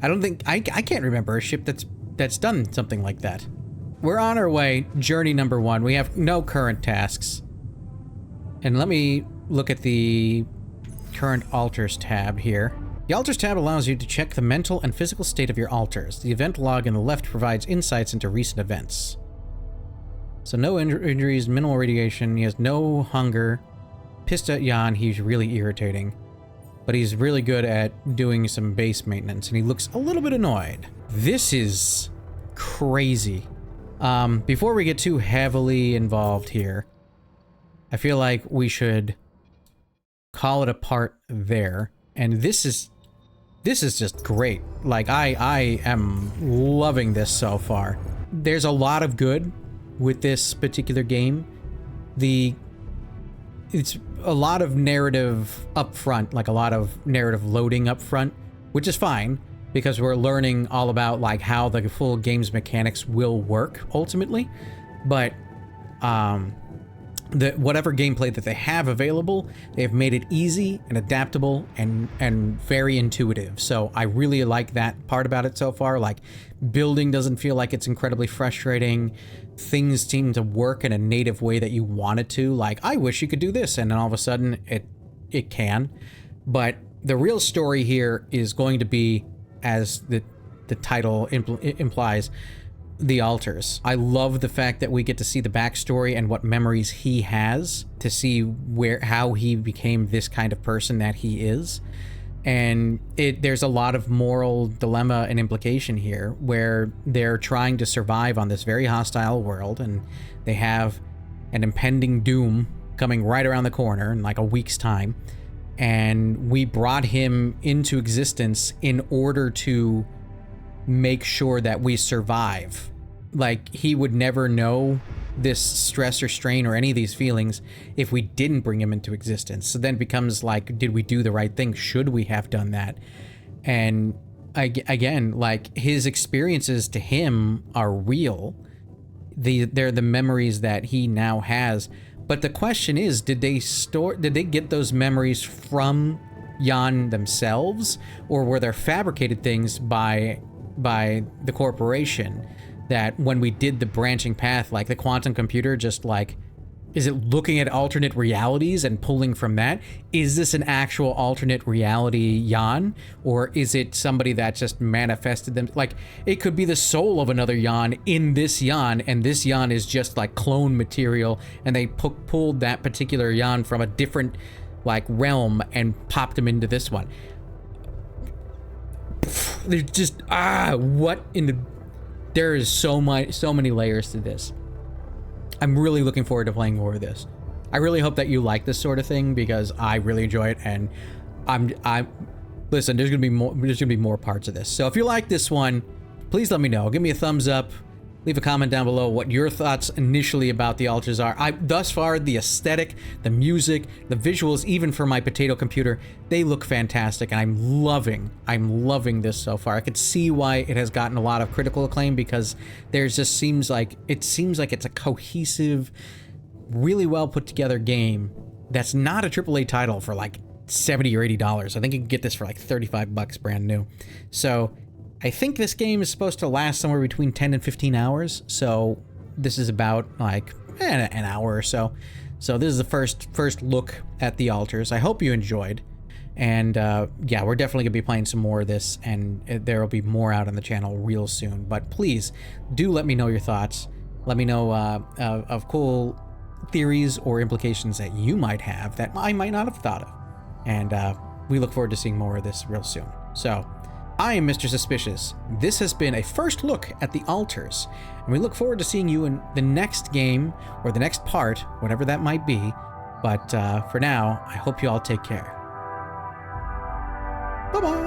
I don't think I can't remember a ship that's done something like that. We're on our way, journey number 1. We have no current tasks. And let me look at the current altars tab here. The altars tab allows you to check the mental and physical state of your altars. The event log on the left provides insights into recent events. So no injuries, minimal radiation, he has no hunger. Pissed at Jan, he's really irritating. But he's really good at doing some base maintenance, and he looks a little bit annoyed. This is crazy. Before we get too heavily involved here, I feel like we should call it a part there. And this is just great. Like, I am loving this so far. There's a lot of good with this particular game. It's a lot of narrative up front, like a lot of narrative loading up front, which is fine because we're learning all about like how the full game's mechanics will work ultimately. But whatever gameplay that they have available, they've made it easy and adaptable and very intuitive. So I really like that part about it so far. Like, building doesn't feel like it's incredibly frustrating. Things seem to work in a native way that you want it to. Like, I wish you could do this, and then all of a sudden it can. But the real story here is going to be, as the title implies, the altars. I love the fact that we get to see the backstory and what memories he has, to see how he became this kind of person that he is. And there's a lot of moral dilemma and implication here, where they're trying to survive on this very hostile world, and they have an impending doom coming right around the corner in like a week's time. And we brought him into existence in order to make sure that we survive. Like, he would never know this stress or strain or any of these feelings if we didn't bring him into existence. So then it becomes like, did we do the right thing? Should we have done that? And again, like, his experiences to him are real. They're the memories that he now has. But the question is, did they get those memories from Jan themselves, or were there fabricated things by the corporation, that when we did the branching path, like the quantum computer, just like, is it looking at alternate realities and pulling from that? Is this an actual alternate reality Jan, or is it somebody that just manifested them? Like, it could be the soul of another Jan in this Jan, and this Jan is just like clone material, and they pulled that particular Jan from a different like realm and popped him into this one. There's just what in the... There is so many layers to this. I'm really looking forward to playing more of this. I really hope that you like this sort of thing, because I really enjoy it, and listen, there's gonna be more parts of this. So if you like this one, please let me know. Give me a thumbs up. Leave a comment down below what your thoughts initially about the altars are. Thus far, the aesthetic, the music, the visuals, even for my potato computer, they look fantastic, and I'm loving this so far. I could see why it has gotten a lot of critical acclaim, because seems like it's a cohesive, really well put together game that's not a AAA title for like $70 or $80. I think you can get this for like $35 brand new. So I think this game is supposed to last somewhere between 10 and 15 hours, so this is about like an hour or so. So this is the first look at the altars. I hope you enjoyed, and yeah, we're definitely gonna be playing some more of this, and there will be more out on the channel real soon. But please do let me know your thoughts. Let me know of cool theories or implications that you might have that I might not have thought of, and we look forward to seeing more of this real soon. So, I am Mr. Suspicious. This has been a first look at the altars, and we look forward to seeing you in the next game, or the next part, whatever that might be. But for now, I hope you all take care. Bye-bye!